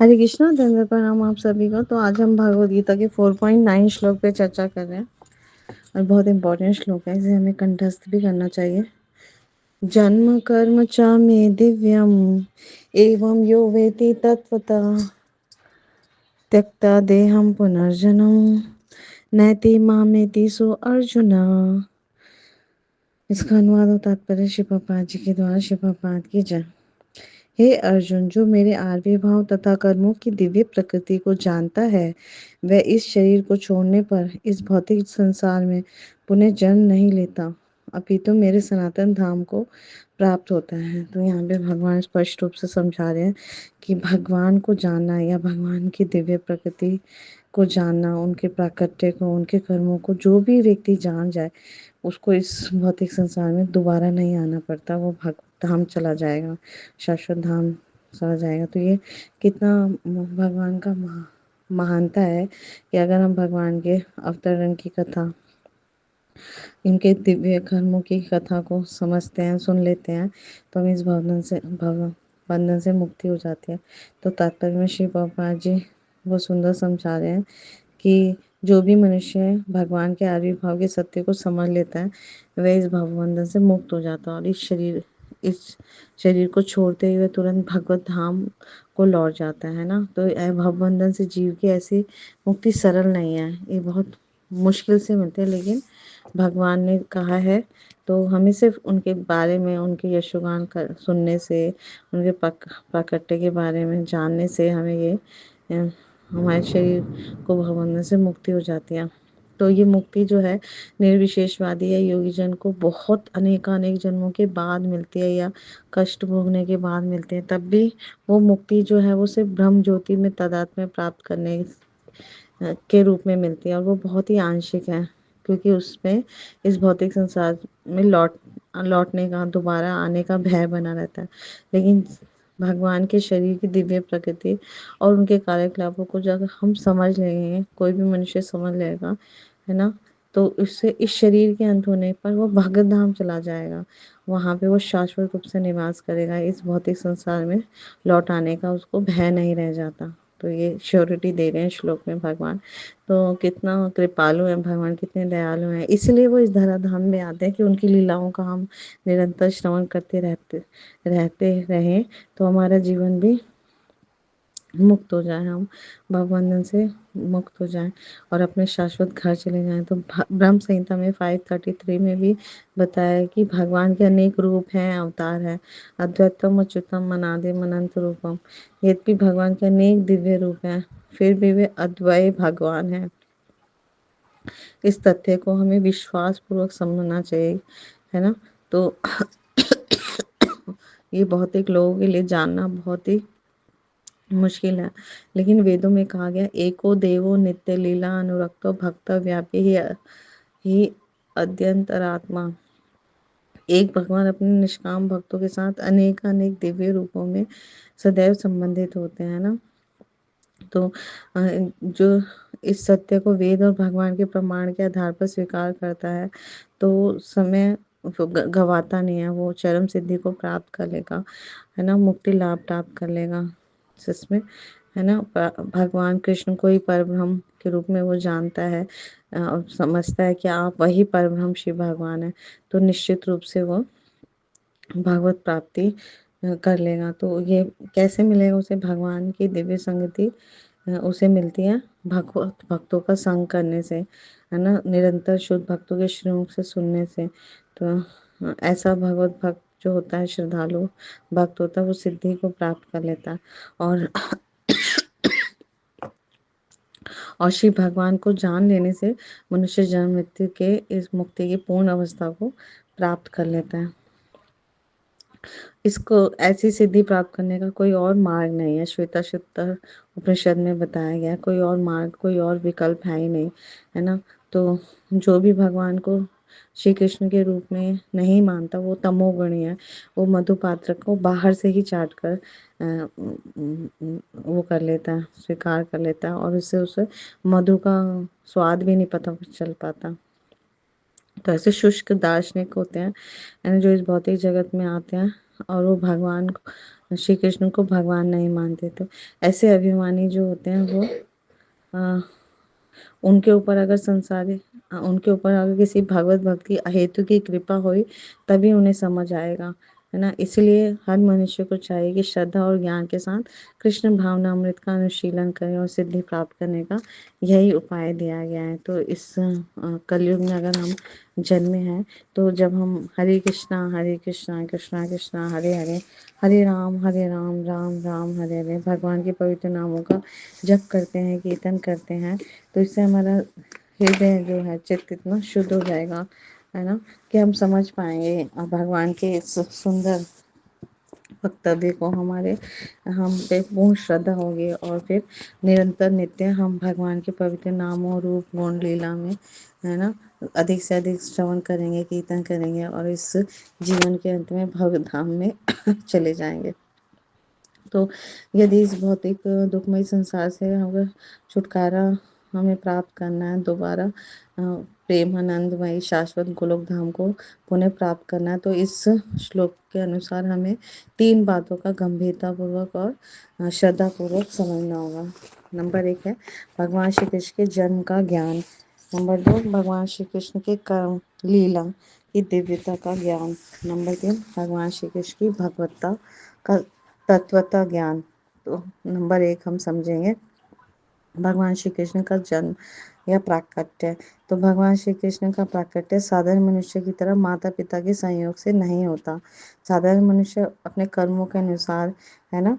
हरे कृष्णा, धन्यवाद, प्रणाम आप सभी को। तो आज हम भगवद गीता के 4.9 श्लोक पे चर्चा कर रहे हैं और बहुत इंपॉर्टेंट श्लोक है, इसे हमें कंठस्थ भी करना चाहिए। जन्म कर्म च मे दिव्यम एवं यो वेति तत्वतः त्यक्ता देहम पुनर्जन्म नैति मामेति सो अर्जुन। इसका अनुवाद और तात्पर्य श्री प्रभुपाद जी के द्वारा। श्री प्रभुपाद की जय। हे अर्जुन, जो मेरे आविर्भाव तथा कर्मों की दिव्य प्रकृति को जानता है, वह इस शरीर को छोड़ने पर इस भौतिक संसार में पुनः जन्म नहीं लेता, अपितु मेरे सनातन धाम को प्राप्त होता है। तो यहाँ पे भगवान स्पष्ट रूप से समझा रहे हैं कि भगवान को जानना या भगवान की दिव्य प्रकृति को जानना, उनके प्राकट्य को, उनके कर्मों को जो भी व्यक्ति जान जाए, उसको इस भौतिक संसार में दोबारा नहीं आना पड़ता, वो भगवत धाम चला जाएगा, शाश्वत धाम चला जाएगा। तो ये कितना भगवान का महानता है कि अगर हम भगवान के अवतरण की कथा, इनके दिव्य कर्मों की कथा को समझते हैं, सुन लेते हैं, तो हम इस बंधन से मुक्ति हो जाती है। तो तात्पर्य में श्री प्रभुपाद जी वो सुंदर समझा रहे हैं कि जो भी मनुष्य भगवान के आविर्भाव के सत्य को समझ लेता है, वह इस भवबंधन से मुक्त हो जाता है और इस शरीर को छोड़ते हुए तुरंत भगवत धाम को लौट जाता है ना। तो भवबंधन से जीव की ऐसी मुक्ति सरल नहीं है, ये बहुत मुश्किल से मिलते हैं, लेकिन भगवान ने कहा है तो हमें सिर्फ उनके बारे में, उनके यशोगान सुनने से, उनके प्राकट्य के बारे में जानने से हमें ये हमारे शरीर को भवबंधन से मुक्ति हो जाती है। तो ये मुक्ति जो है निर्विशेषवादी या योगी जन को बहुत अनेक जन्मों के बाद मिलती है या कष्ट भोगने के बाद मिलते हैं, तब भी वो मुक्ति जो है वो सिर्फ ब्रह्म ज्योति में तादात्म्य प्राप्त करने के रूप में मिलती है और वो बहुत ही आंशिक है, क्योंकि उसमें इस भौतिक संसार में लौटने का, दोबारा आने का भय बना रहता है। लेकिन भगवान के शरीर की दिव्य प्रकृति और उनके कार्यकलापों को जब हम समझ लेंगे, कोई भी मनुष्य समझ लेगा, है ना, तो इससे इस शरीर के अंत होने पर वो भगत धाम चला जाएगा, वहाँ पे वो शाश्वत रूप से निवास करेगा, इस भौतिक संसार में लौट आने का उसको भय नहीं रह जाता। तो ये श्योरिटी दे रहे हैं श्लोक में भगवान। तो कितना कृपालु है भगवान, कितने दयालु हैं, इसलिए वो इस धराधाम में आते हैं कि उनकी लीलाओं का हम निरंतर श्रवण करते रहते रहें, तो हमारा जीवन भी मुक्त हो जाए, हम भवबंधन से मुक्त हो जाएं और अपने शाश्वत घर चले जाएं। तो ब्रह्म संहिता में 533 में भी बताया है कि भगवान के अनेक रूप हैं, अवतार है। अद्वैतम अच्युतम अनादिम अनंत रूपम। यद्यपि भगवान के अनेक दिव्य रूप हैं, फिर भी वे अद्वय भगवान हैं। इस तथ्य को हमें विश्वास पूर्वक समझना चाहिए, है ना। तो ये बहुत एक लोगों के लिए जानना बहुत ही मुश्किल है, लेकिन वेदों में कहा गया एको देवो नित्य लीला अनुरक्तो भक्त व्यापी ही अद्यंतरात्मा। एक भगवान अपने निष्काम भक्तों के साथ अनेक दिव्य रूपों में सदैव संबंधित होते हैं ना। तो जो इस सत्य को वेद और भगवान के प्रमाण के आधार पर स्वीकार करता है, तो समय गवाता नहीं है, वो चरम सिद्धि को प्राप्त कर लेगा, है ना, मुक्ति लाभ प्राप्त कर लेगा जिसमें, है ना, भगवान कृष्ण को ही परब्रह्म के रूप में वो जानता है और समझता है कि आप वही परब्रह्म शिव भगवान है, तो निश्चित रूप से वो भगवत प्राप्ति कर लेगा। तो ये कैसे मिलेगा उसे? भगवान की दिव्य संगति उसे मिलती है भगवत भक्तों का संग करने से, है ना, निरंतर शुद्ध भक्तों के श्रीमुख से सुनने से। तो ऐसा भगवत भक्त जो होता है, श्रद्धालु भक्त होता है, वो सिद्धि को प्राप्त कर लेता है और शिव भगवान को जान लेने से मनुष्य जन्म मृत्यु के इस मुक्ति की पूर्ण अवस्था को प्राप्त कर लेता है। इसको ऐसी सिद्धि प्राप्त करने का कोई और मार्ग नहीं है। श्वेता शुत्तर उपनिषद में बताया गया, कोई और मार्ग, कोई और विकल्प है ही नहीं, है ना। तो जो भी भगवान को श्री कृष्ण के रूप में नहीं मानता, वो तमोगुणी है, वो मधुपात्र को बाहर से ही चाट कर वो कर लेता है, स्वीकार कर लेता है और उससे उसे मधु का स्वाद भी नहीं पता चल पाता। तो ऐसे शुष्क दार्शनिक होते हैं, जो इस भौतिक जगत में आते हैं और वो भगवान श्री कृष्ण को भगवान नहीं मानते। तो ऐसे अभिमानी जो होते हैं वो अ, उनके ऊपर अगर उनके ऊपर अगर किसी भगवत भक्ति हेतु की कृपा हुई तभी उन्हें समझ आएगा, है ना। इसलिए हर मनुष्य को चाहिए कि श्रद्धा और ज्ञान के साथ कृष्ण भावना अमृत का अनुशीलन करें और सिद्धि प्राप्त करने का यही उपाय दिया गया है। तो इस कलयुग में अगर हम जन्मे हैं तो जब हम हरे कृष्णा कृष्णा कृष्णा हरे हरे, हरे राम राम राम हरे हरे भगवान के पवित्र नामों का जप करते हैं, कीर्तन करते हैं, तो इससे हमारा हृदय जो है चित्त इतना शुद्ध हो जाएगा, है ना, कि हम समझ पाएंगे भगवान के इस सुंदर वक्तव्य को। हम पे पूर्ण श्रद्धा होगी और फिर निरंतर नित्य हम भगवान के पवित्र नामों रूप गुण लीला में, है ना, अधिक से अधिक श्रवण करेंगे, कीर्तन करेंगे और इस जीवन के अंत में भव्य धाम में चले जाएंगे। तो यदि इस भौतिक दुखमय संसार से अगर छुटकारा हमें प्राप्त करना है, दोबारा प्रेम आनंदमयी शाश्वत गोलोक धाम को पुनः प्राप्त करना है, तो इस श्लोक के अनुसार हमें 3 बातों का गंभीरता पूर्वक और श्रद्धा पूर्वक समझना होगा। नंबर 1 है भगवान श्री कृष्ण के जन्म का ज्ञान। नंबर 2 भगवान श्री कृष्ण के कर्म लीला की दिव्यता का ज्ञान। नंबर 3 भगवान श्री कृष्ण की भगवत्ता का तत्वता ज्ञान। तो नंबर 1 हम समझेंगे भगवान श्री कृष्ण का जन्म या प्राकट्य। तो भगवान श्री कृष्ण का प्राकट्य साधारण मनुष्य की तरह माता पिता के संयोग से नहीं होता। साधारण मनुष्य अपने कर्मों के अनुसार, है ना,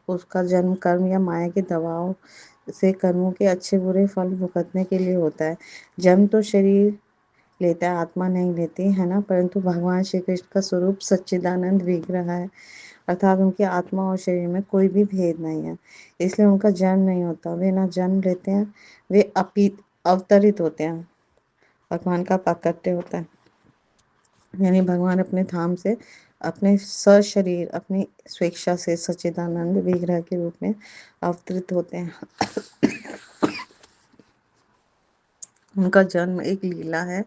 उसका जन्म कर्म या माया के दबाव से कर्मों के अच्छे बुरे फल भुगतने के लिए होता है। जन्म तो शरीर लेता है, आत्मा नहीं लेती, है ना, परंतु भगवान श्री कृष्ण का स्वरूप सच्चिदानंद विग्रह है, अर्थात उनकी आत्मा और शरीर में कोई भी भेद नहीं है, इसलिए उनका जन्म नहीं होता। वे ना जन्म लेते हैं, वे अवतरित होते हैं। भगवान का प्राकट्य होता है, यानी भगवान अपने धाम से अपने सशरीर अपनी स्वेच्छा से सच्चिदानंद विग्रह के रूप में अवतरित होते हैं। उनका जन्म एक लीला है।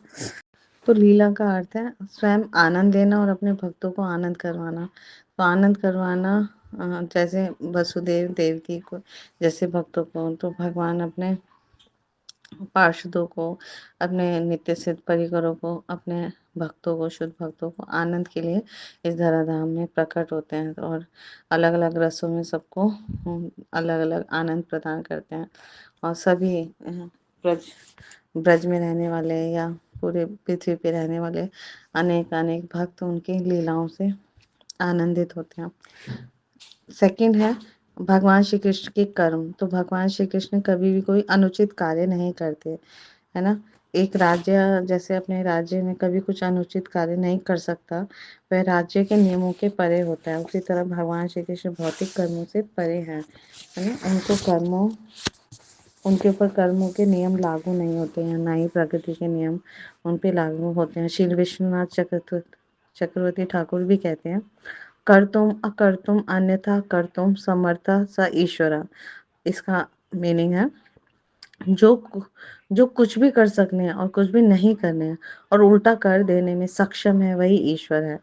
तो लीला का अर्थ है स्वयं आनंद देना और अपने भक्तों को आनंद करवाना। तो आनंद करवाना जैसे वसुदेव देवकी को जैसे भक्तों को, तो भगवान अपने पार्षदों को, अपने नित्य सिद्ध परिकरों को, अपने भक्तों को, शुद्ध भक्तों को आनंद के लिए इस धराधाम में प्रकट होते हैं और अलग अलग रसों में सबको अलग अलग आनंद प्रदान करते हैं। और सभी ब्रज ब्रज में रहने वाले या पूरे पृथ्वी पे रहने वाले अनेक अनेक भक्त उनकी लीलाओं से आनंदित होते हैं। सेकंड है भगवान श्री कृष्ण के कर्म। तो भगवान श्री कृष्ण कभी भी कोई अनुचित कार्य नहीं करते, है ना। एक राज्य जैसे अपने राज्य में कभी कुछ अनुचित कार्य नहीं कर सकता, वह राज्य के नियमों के परे होता है, उसी तरह भगवान श्री कृष्ण भौतिक कर्मों से परे हैं, है ना। उनके ऊपर कर्मों के नियम लागू नहीं होते हैं, ना ही प्रकृति के नियम उन पे लागू होते हैं। श्री विश्वनाथ चक्रवर्ती ठाकुर भी कहते हैं, कर्तुम अकर्तुम अन्यथा कर्तुम समर्था स ईश्वरा। इसका मीनिंग है जो जो कुछ भी कर सकने हैं और कुछ भी नहीं करने हैं और उल्टा कर देने में सक्षम है वही ईश्वर है।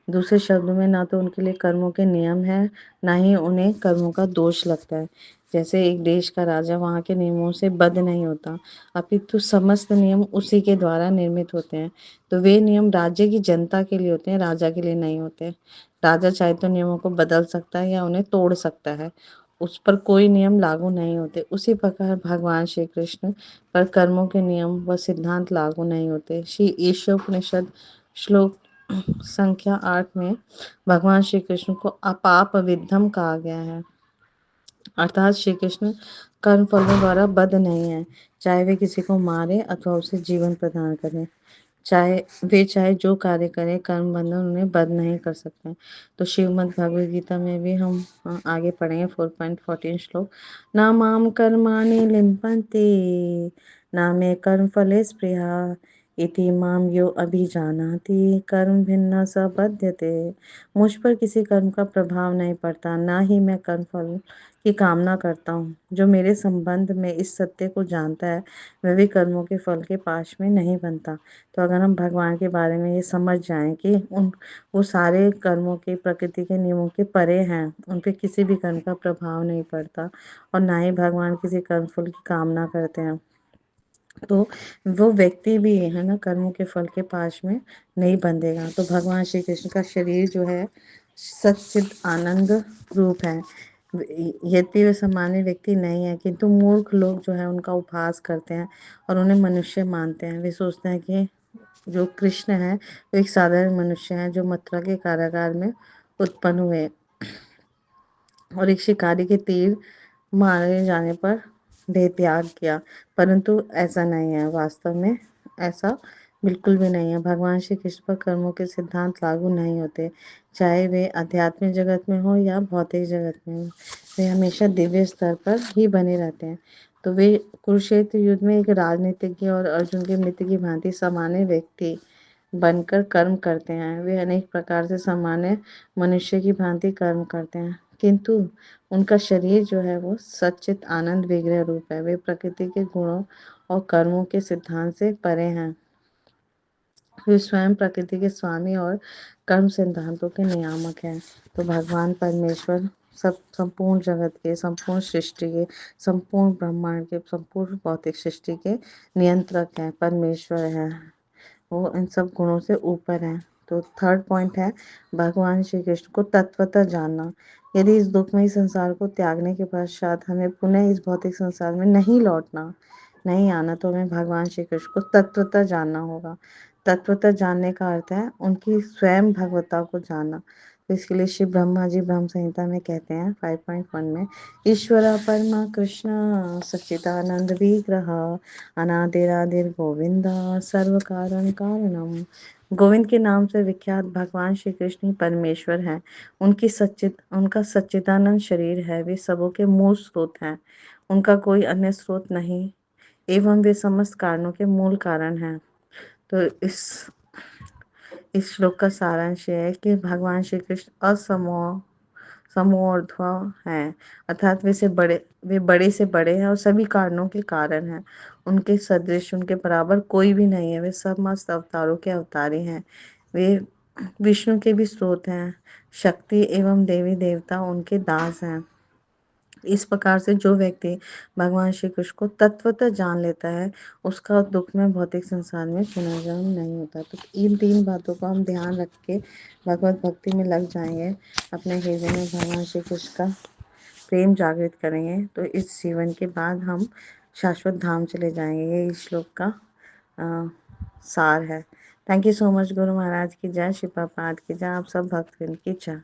दूसरे शब्दों में ना तो उनके लिए कर्मों के नियम है, ना ही उन्हें कर्मों का दोष लगता है। जैसे एक देश का राजा वहाँ के नियमों से बद्ध नहीं होता, अपितु समस्त नियम उसी के द्वारा निर्मित होते हैं। तो वे नियम राज्य की जनता के लिए होते हैं, राजा के लिए नहीं होते। राजा चाहे तो नियमों को बदल सकता है या उन्हें तोड़ सकता है, उस पर कोई नियम लागू नहीं होते। उसी प्रकार भगवान श्री कृष्ण पर कर्मों के नियम व सिद्धांत लागू नहीं होते। श्री ईशोपनिषद श्लोक संख्या 8 में भगवान श्री कृष्ण को अपाप विद्धम कहा गया है, अर्थात श्री कृष्ण कर्म फलों द्वारा बद्ध नहीं है, चाहे वे किसी को मारे अथवा उसे जीवन प्रदान करें। चाहे जो कार्य करें, कर्म बंधन उन्हें बद्ध नहीं कर सकते। तो श्रीमद् भगवद गीता में भी हम आगे पढ़ेंगे 4.14 श्लोक। ना माम कर्माणि लिम्पन्ते ना मे कर्म फले स्पृहा इति माम यो अभिजानाति कर्म भिन्न स बध्यते। मुझ पर किसी कर्म का प्रभाव नहीं पड़ता, ना ही मैं कर्म फल की कामना करता हूँ। जो मेरे संबंध में इस सत्य को जानता है वह भी कर्मों के फल के पाश में नहीं बनता। तो अगर हम भगवान के बारे में ये समझ जाएं कि वो सारे कर्मों के प्रकृति के नियमों के परे हैं, उन पे किसी भी कर्म का प्रभाव नहीं पड़ता और ना ही भगवान किसी कर्म फल की कामना करते हैं, तो वो व्यक्ति भी है ना कर्मों के फल के पाश में नहीं बंधेगा। तो भगवान श्री कृष्ण का शरीर जो है सच्चित आनंद रूप है। यद्यपि वे सामान्य व्यक्ति नहीं है, किंतु मूर्ख लोग जो है उनका उपहास करते हैं और उन्हें मनुष्य मानते हैं। वे सोचते हैं कि जो कृष्ण है वो एक साधारण मनुष्य है जो मथुरा के कारागार में उत्पन्न हुए और एक शिकारी के तीर मारे जाने पर देह त्याग किया। परंतु ऐसा नहीं है, वास्तव में ऐसा बिल्कुल भी नहीं है। भगवान श्री कृष्ण पर कर्मों के सिद्धांत लागू नहीं होते, चाहे वे आध्यात्मिक जगत में हो या भौतिक जगत में हो। वे हमेशा दिव्य स्तर पर ही बने रहते हैं। तो वे कुरुक्षेत्र युद्ध में एक राजनीतिज्ञ और अर्जुन के मित्र की भांति सामान्य व्यक्ति बनकर कर्म करते हैं। वे अनेक प्रकार से सामान्य मनुष्य की भांति कर्म करते हैं, किंतु उनका शरीर जो है वो सच्चित आनंद विग्रह रूप है। वे प्रकृति के गुणों और कर्मों के सिद्धांत से परे हैं। वे स्वयं प्रकृति के स्वामी और कर्म सिद्धांतों के नियामक हैं। तो भगवान परमेश्वर सब संपूर्ण जगत के, संपूर्ण सृष्टि के, संपूर्ण ब्रह्मांड के, संपूर्ण भौतिक सृष्टि के नियंत्रक हैं, परमेश्वर है। वो इन सब गुणों से ऊपर है। तो थर्ड पॉइंट है भगवान श्री कृष्ण को तत्वतः जानना। यदि इस दुखमय संसार को त्यागने के पश्चात हमें पुनः इस भौतिक संसार में नहीं आना, तो हमें भगवान श्री कृष्ण को तत्वतः जानना होगा। तत्वतः जानने का अर्थ है उनकी स्वयं भगवत्ता को जानना। तो इसके लिए श्री ब्रह्मा जी ब्रह्म संहिता में कहते हैं 5.1 में, ईश्वर परमा कृष्ण सच्चिदानंद विग्रह अनादिरादिर गोविंदा सर्व कारण कारणम। गोविंद के नाम से विख्यात भगवान श्री कृष्ण ही परमेश्वर हैं। उनका सच्चिदानंद शरीर है। वे सबों के मूल स्रोत हैं, उनका कोई अन्य स्रोत नहीं, एवं वे समस्त कारणों के मूल कारण हैं। तो इस श्लोक का सारांश यह है कि भगवान श्री कृष्ण समोर्ध्व हैं, अर्थात वे बड़े से बड़े हैं और सभी कारणों के कारण हैं। उनके सदृश, उनके बराबर कोई भी नहीं है। वे समस्त अवतारों के अवतारी हैं। वे विष्णु के भी स्रोत हैं। शक्ति एवं देवी देवता उनके दास हैं। इस प्रकार से जो व्यक्ति भगवान श्री कृष्ण को तत्वतः जान लेता है, उसका दुख में भौतिक संसार में पुनर्जन्म नहीं होता। तो इन 3 बातों को हम ध्यान रख के भगवत भक्ति में लग जाएंगे, अपने हृदय में भगवान श्री कृष्ण का प्रेम जागृत करेंगे, तो इस जीवन के बाद हम शाश्वत धाम चले जाएंगे। ये इस श्लोक का अ, सार है। Thank you so much. Guru Maharaj की जय, श्री प्रभुपाद की जय, आप सब भक्तजन की जय।